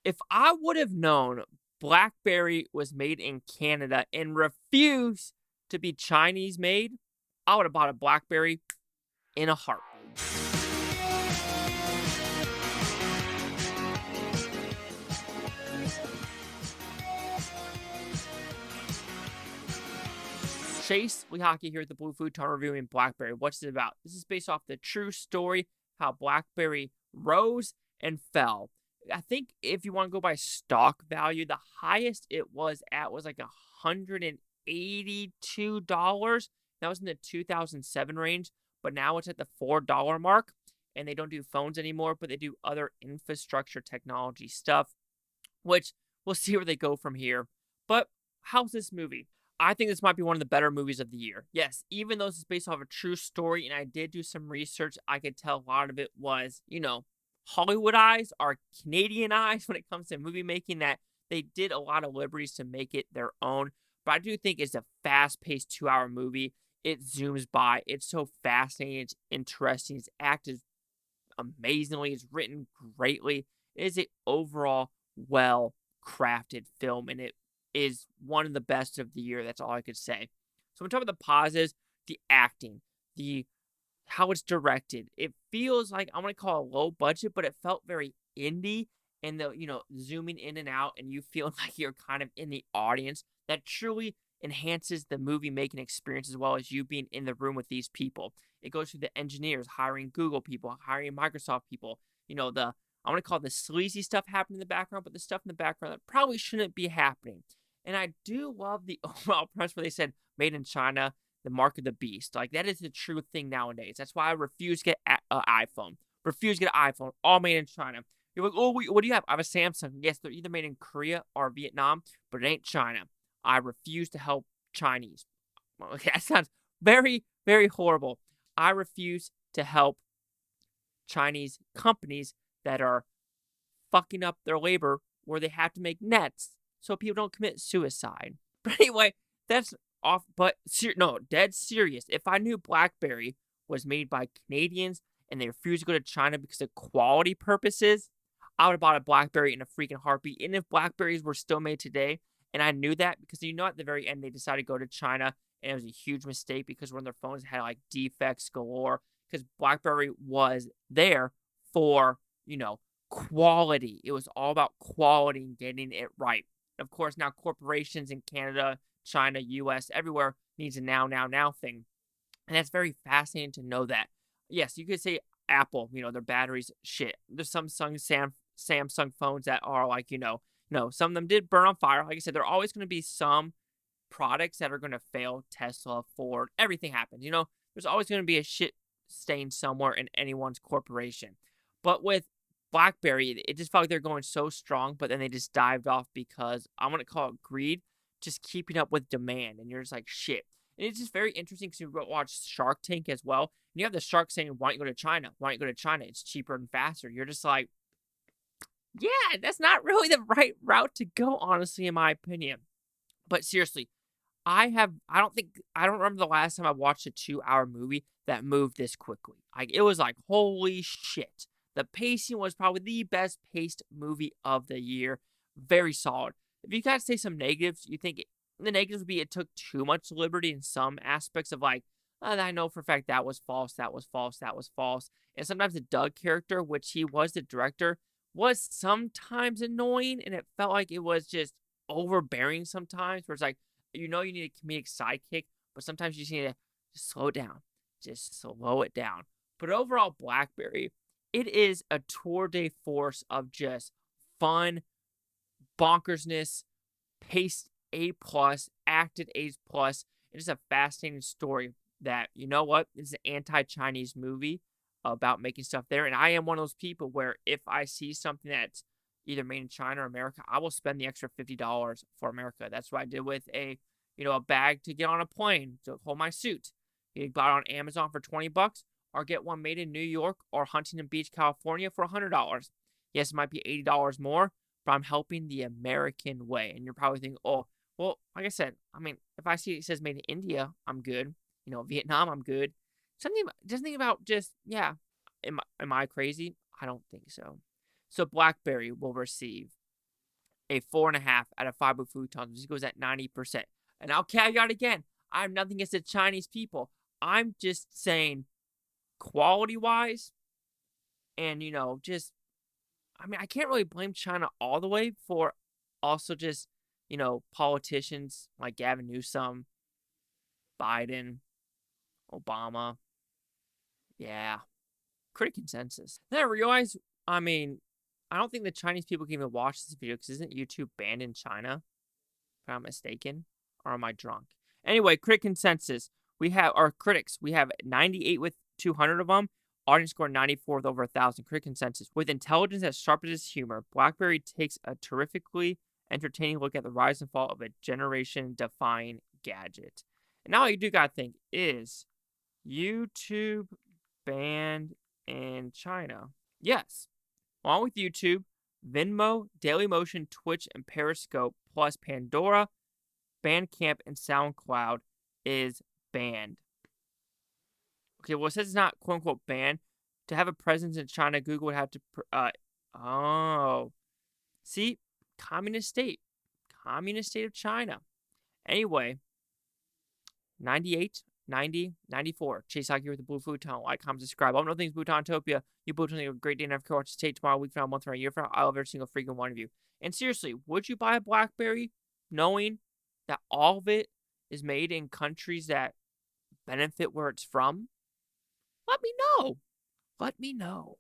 If I would have known Blackberry was made in Canada and refused to be Chinese made, I would have bought a Blackberry in a heartbeat. Chase Lee Hockey here at the Blue Futon reviewing Blackberry. What's it about? This is based off the true story how Blackberry rose and fell. I think if you want to go by stock value, the highest it was at was like $182. That was in the 2007 range, but now it's at the $4 mark. And they don't do phones anymore, but they do other infrastructure technology stuff, which we'll see where they go from here. But how's this movie? I think this might be one of the better movies of the year. Yes, even though this is based off a true story, and I did do some research, I could tell a lot of it was, Hollywood eyes or Canadian eyes when it comes to movie making, that they did a lot of liberties to make it their own. But I do think it's a fast-paced 2-hour movie. It zooms by. It's so fascinating. It's interesting. It's acted amazingly. It's written greatly. It is an overall well-crafted film, and it is one of the best of the year. That's all I could say. So when talking about the positives, the acting, how it's directed, it feels like, I'm going to call it low budget, but it felt very indie, and zooming in and out and you feel like you're kind of in the audience. That truly enhances the movie making experience, as well as you being in the room with these people. It goes through the engineers, hiring Google people, hiring Microsoft people, I'm going to call it the sleazy stuff happening in the background, but the stuff in the background that probably shouldn't be happening. And I do love the overall press where they said made in China, the mark of the beast. Like, that is the true thing nowadays. That's why I refuse to get an iPhone. Refuse to get an iPhone. All made in China. You're like, oh, what do you have? I have a Samsung. Yes, they're either made in Korea or Vietnam, but it ain't China. I refuse to help Chinese. Okay, that sounds very, very horrible. I refuse to help Chinese companies that are fucking up their labor, where they have to make nets so people don't commit suicide. But anyway, that's off. But no, dead serious. If I knew Blackberry was made by Canadians and they refused to go to China because of quality purposes, I would have bought a Blackberry in a freaking heartbeat. And if Blackberries were still made today, and I knew that because at the very end they decided to go to China, and it was a huge mistake because one of their phones had like defects galore, because Blackberry was there for, quality. It was all about quality and getting it right. Of course, now corporations in Canada, China, US, everywhere needs a now thing. And that's very fascinating to know that. Yes, you could say Apple, their batteries shit. There's some Samsung phones that are like, some of them did burn on fire. Like I said, there are always going to be some products that are going to fail. Tesla, Ford, everything happens. There's always going to be a shit stain somewhere in anyone's corporation. But with Blackberry, it just felt like they're going so strong, but then they just dived off because I'm going to call it greed, just keeping up with demand. And you're just like, shit. And it's just very interesting because you watch Shark Tank as well. And you have the shark saying, why don't you go to China? Why don't you go to China? It's cheaper and faster. You're just like, yeah, that's not really the right route to go, honestly, in my opinion. But seriously, I don't remember the last time I watched a 2-hour movie that moved this quickly. It was like, holy shit. The pacing was probably the best paced movie of the year. Very solid. If you guys say some negatives, you think the negatives would be it took too much liberty in some aspects of like, I know for a fact that was false, that was false, that was false. And sometimes the Doug character, which he was the director, was sometimes annoying, and it felt like it was just overbearing sometimes, where it's like, you need a comedic sidekick, but sometimes you just need to just slow it down. Just slow it down. But overall, Blackberry, it is a tour de force of just fun, bonkersness, paced A+, acted A+. It is a fascinating story that, it's an anti-Chinese movie about making stuff there. And I am one of those people where if I see something that's either made in China or America, I will spend the extra $50 for America. That's what I did with a bag to get on a plane to hold my suit. You buy it on Amazon for $20, or get one made in New York or Huntington Beach, California for $100. Yes, it might be $80 more, but I'm helping the American way. And you're probably thinking, oh, well, like I said, if I see it says made in India, I'm good. Vietnam, I'm good. Something about just, yeah. Am I crazy? I don't think so. So Blackberry will receive a 4.5 out of 5 with Futons, which goes at 90%. And I'll caveat again, I have nothing against the Chinese people. I'm just saying, quality-wise, and, just, I mean, I can't really blame China all the way for also just, politicians like Gavin Newsom, Biden, Obama. Yeah. Critic consensus. Then I realized, I mean, I don't think the Chinese people can even watch this video because isn't YouTube banned in China? If I'm mistaken. Or am I drunk? Anyway, critic consensus. We have our critics. We have 98 with 200 of them. Audience score 94 with over 1,000. Critic consensus. With intelligence as sharp as his humor, Blackberry takes a terrifically entertaining look at the rise and fall of a generation-defying gadget. And now you do gotta think, is YouTube banned in China? Yes. Along with YouTube, Venmo, Dailymotion, Twitch, and Periscope, plus Pandora, Bandcamp, and SoundCloud is banned. Okay, well, it says it's not quote-unquote banned. To have a presence in China, Google would have to... See? Communist state. Communist state of China. Anyway, 98, 90, 94. Chase out here with the Blue Futon. Like, comment, subscribe. All things Bhutan-topia. You Bhutan have a great day and have a watch state tomorrow, week from now, month from now, year from now. I love every single freaking one of you. And seriously, would you buy a Blackberry knowing that all of it is made in countries that benefit where it's from? Let me know. Let me know.